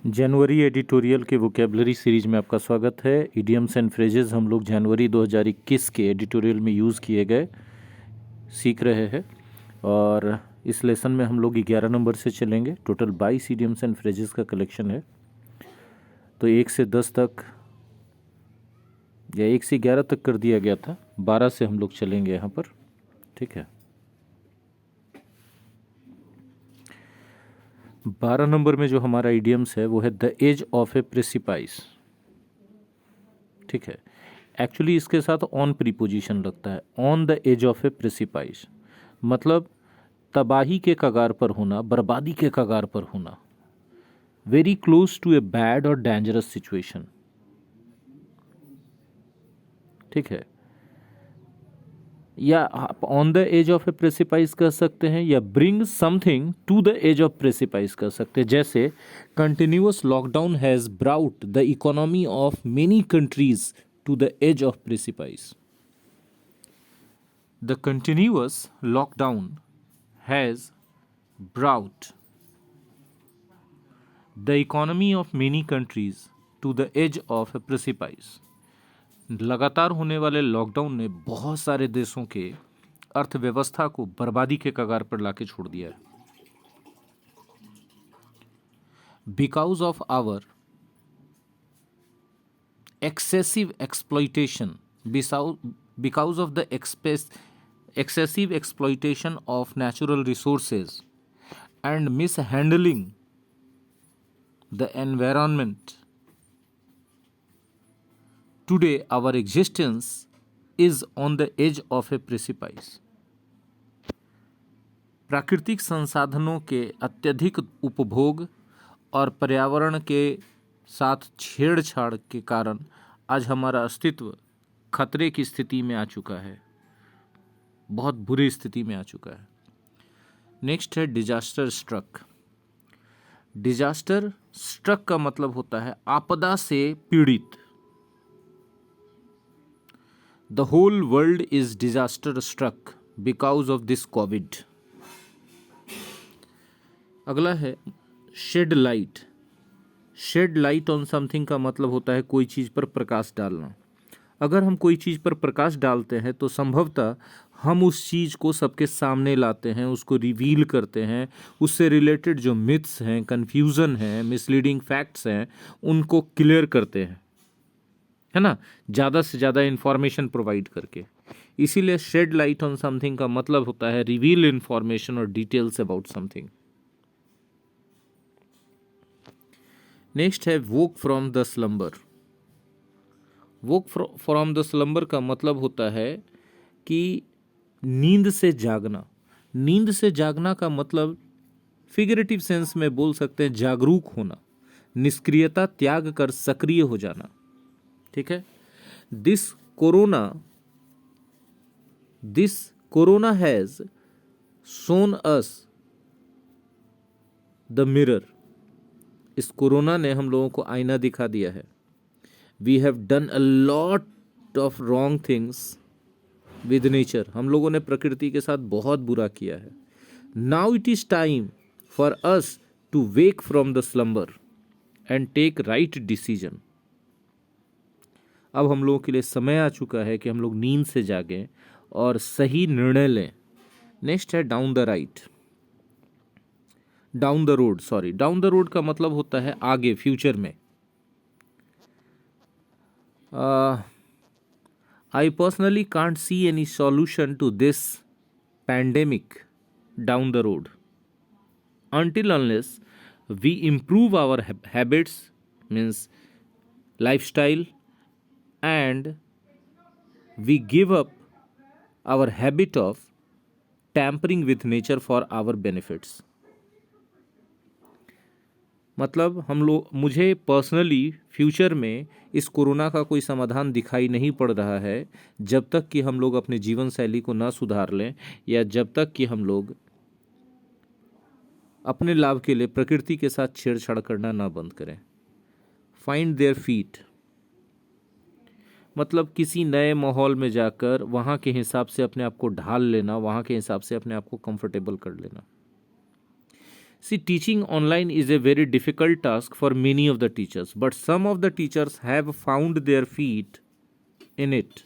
जनवरी editorial के vocabulary series में आपका स्वागत है। इडियम्स एंड फ्रेजेस हम लोग जनवरी 2021 के एडिटोरियल में यूज़ किए गए सीख रहे हैं और इस लेसन में हम लोग 11 नंबर से चलेंगे। टोटल 22 इडियम्स एंड फ्रेजेस का कलेक्शन है। तो 1 से 10 तक या 1 से 11 तक कर दिया गया था, 12 से हम लोग चलेंगे यहाँ पर। ठीक है, 12 नंबर में जो हमारा इडियम्स है वो है द एज ऑफ ए प्रेसिपाइस। ठीक है, एक्चुअली इसके साथ ऑन प्रीपोजिशन लगता है। On the edge of a प्रेसिपाइस मतलब तबाही के कगार पर होना, बर्बादी के कगार पर होना। Very close to a bad और डेंजरस सिचुएशन। ठीक है, या आप on the edge of a precipice कह सकते हैं या bring something to the edge of precipice कह सकते हैं। जैसे continuous lockdown has brought the economy of many countries to the edge of precipice. The continuous lockdown has brought the economy of many countries to the edge of a precipice. लगातार होने वाले lockdown ने बहुत सारे देशों के अर्थव्यवस्था को बर्बादी के कगार पर लाके छोड़ दिया है। Because of our excessive exploitation, because of the excessive exploitation of natural resources and mishandling the environment, today our existence is on the edge of a precipice. प्राकृतिक संसाधनों के अत्यधिक उपभोग और पर्यावरण के साथ छेड़छाड़ के कारण आज हमारा अस्तित्व खतरे की स्थिति में आ चुका है, बहुत बुरी स्थिति में आ चुका है। नेक्स्ट है डिजास्टर स्ट्रक। डिजास्टर स्ट्रक का मतलब होता है आपदा से पीड़ित। The whole world is disaster struck because of this covid. अगला है shed light. Shed light on something का मतलब होता है कोई चीज़ पर प्रकाश डालना। अगर हम कोई चीज़ पर प्रकाश डालते हैं तो संभवतः हम उस चीज़ को सबके सामने लाते हैं, उसको रिवील करते हैं, उससे रिलेटेड जो मिथ्स हैं, कन्फ्यूज़न है, मिसलीडिंग फैक्ट्स हैं, उनको क्लियर करते हैं, है ना, ज़्यादा से ज़्यादा इंफॉर्मेशन प्रोवाइड करके। इसीलिए शेड लाइट ऑन समथिंग का मतलब होता है रिवील इंफॉर्मेशन और डिटेल्स अबाउट समथिंग। नेक्स्ट है woke from the slumber. Woke from the slumber का मतलब होता है कि नींद से जागना। नींद से जागना का मतलब फिगरेटिव सेंस में बोल सकते हैं जागरूक होना, निष्क्रियता त्याग कर सक्रिय हो जाना। ठीक है, this corona has shown us the mirror. इस कोरोना ने हम लोगों को आईना दिखा दिया है। We have done a lot of wrong things with nature. हम लोगों ने प्रकृति के साथ बहुत बुरा किया है। Now it is time for us to wake from the slumber and take right decision. अब हम लोगों के लिए समय आ चुका है कि हम लोग नींद से जागें और सही निर्णय लें। नेक्स्ट है down the right. Down the road, sorry, down the road का मतलब होता है आगे, फ्यूचर में। I personally can't see any solution to this pandemic down the road until unless we improve our habits, means lifestyle, and we give up our habit of tampering with nature for our benefits. मतलब मुझे personally future में इस corona का कोई समाधान दिखाई नहीं पड़ रहा है जब तक कि हम लोग अपने जीवन शैली को ना सुधार लें, या जब तक कि हम लोग अपने लाभ के लिए प्रकृति के साथ छेड़छाड़ करना ना बंद करें। फाइंड देयर फीट मतलब किसी नए माहौल में जाकर वहाँ के हिसाब से अपने आप को ढाल लेना, वहाँ के हिसाब से अपने आप को कंफर्टेबल कर लेना। See, teaching online is a very difficult task for many of the teachers, but some of the teachers have found their feet in it.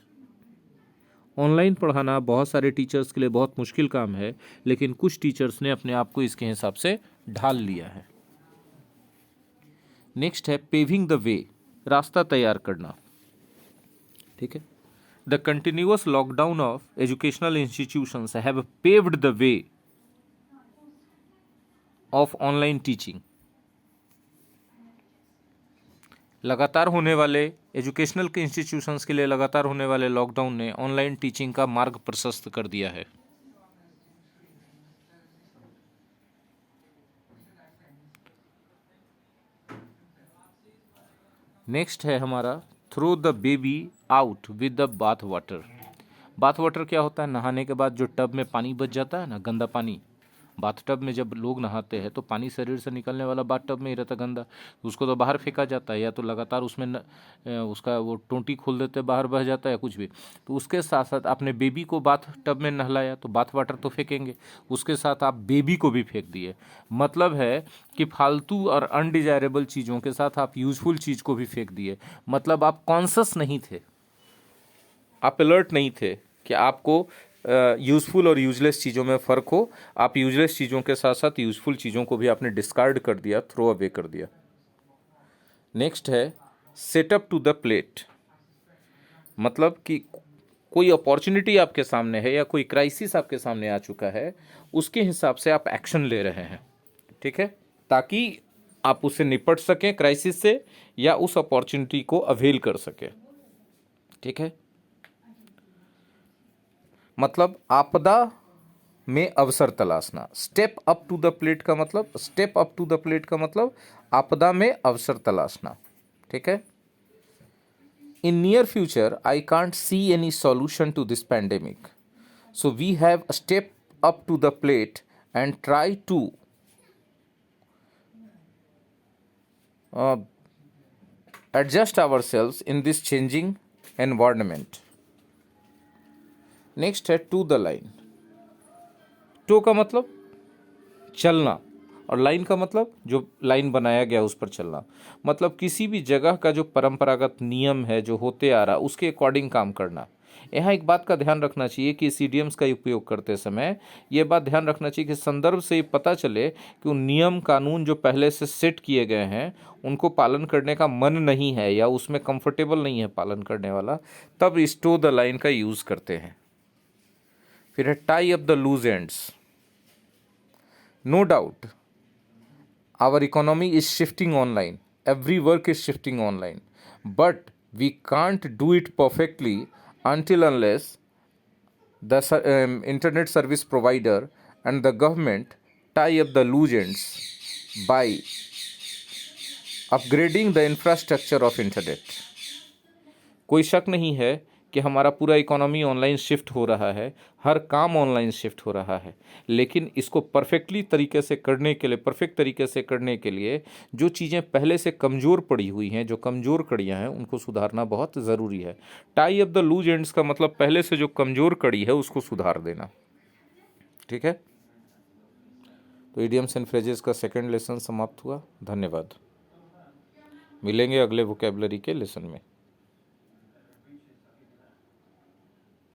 Online पढ़ाना बहुत सारे टीचर्स के लिए बहुत मुश्किल काम है, लेकिन कुछ टीचर्स ने अपने आप को इसके हिसाब से ढाल लिया है। नेक्स्ट है पेविंग द वे, रास्ता तैयार करना। ठीक है, the continuous lockdown of educational institutions have paved the way of online teaching. लगातार होने वाले एजुकेशनल के इंस्टीट्यूशंस के लिए लगातार होने वाले लॉकडाउन ने ऑनलाइन टीचिंग का मार्ग प्रशस्त कर दिया है। नेक्स्ट है हमारा throw the baby out with the bath water. Bath water क्या होता है? नहाने के बाद जो टब में पानी बच जाता है ना, गंदा पानी। बाथ टब में जब लोग नहाते हैं तो पानी शरीर से निकलने वाला बाथ टब में ही रहता गंदा, उसको तो बाहर फेंका जाता है, या तो लगातार उसमें उसका वो टोंटी खोल देते हैं, बाहर बह जाता है कुछ भी। तो उसके साथ साथ आपने बेबी को बाथ टब में नहलाया तो बाथ वाटर तो फेंकेंगे, उसके साथ आप बेबी को भी फेंक दिए। मतलब है कि फालतू और अनडिजायरेबल चीज़ों के साथ आप यूजफुल चीज़ को भी फेंक दिए। मतलब आप कॉन्शस नहीं थे, आप अलर्ट नहीं थे कि आपको यूज़फुल और यूजलेस चीज़ों में फ़र्क हो। आप यूजलेस चीज़ों के साथ साथ यूज़फुल चीज़ों को भी आपने डिस्कार्ड कर दिया, थ्रो अवे कर दिया। नेक्स्ट है सेटअप टू द प्लेट। मतलब कि कोई अपॉर्चुनिटी आपके सामने है या कोई क्राइसिस आपके सामने आ चुका है, उसके हिसाब से आप एक्शन ले रहे हैं। ठीक है, ताकि आप उससे निपट सकें क्राइसिस से, या उस अपॉर्चुनिटी को अवेल कर सकें। ठीक है, मतलब आपदा में अवसर तलाशना। Step up to the plate का मतलब, step up to the plate का मतलब आपदा में अवसर तलाशना। ठीक है, in near future I can't see any solution to this pandemic, so we have step up to the plate and try to adjust ourselves in this changing environment. Next है toe the line. Toe का मतलब चलना, और line का मतलब जो line बनाया गया उस पर चलना। मतलब किसी भी जगह का जो परंपरागत नियम है जो होते आ रहा, उसके अकॉर्डिंग काम करना। यहाँ एक बात का ध्यान रखना चाहिए कि इस इडियम्स का उपयोग करते समय ये बात ध्यान रखना चाहिए कि संदर्भ से ये पता चले कि उन नियम कानून जो पहले से सेट किए गए हैं उनको पालन करने का मन नहीं है या उसमें कंफर्टेबल नहीं है पालन करने वाला, तब इस टू द लाइन का यूज़ करते हैं। फिर है tie up the loose ends. No doubt our economy is shifting online, every work is shifting online, but we can't do it perfectly until unless the internet service provider and the government tie up the loose ends by upgrading the infrastructure of internet. कोई शक नहीं है कि हमारा पूरा economy online shift हो रहा है, हर काम ऑनलाइन शिफ्ट हो रहा है, लेकिन इसको परफेक्ट तरीके से करने के लिए जो चीज़ें पहले से कमज़ोर पड़ी हुई हैं, जो कमज़ोर कड़ियाँ हैं, उनको सुधारना बहुत ज़रूरी है। Tie up the loose ends का मतलब पहले से जो कमज़ोर कड़ी है उसको सुधार देना। ठीक है, तो इडियम्स एंड फ्रेजेस का सेकेंड लेसन समाप्त हुआ। धन्यवाद। मिलेंगे अगले वोकैबुलरी के लेसन में।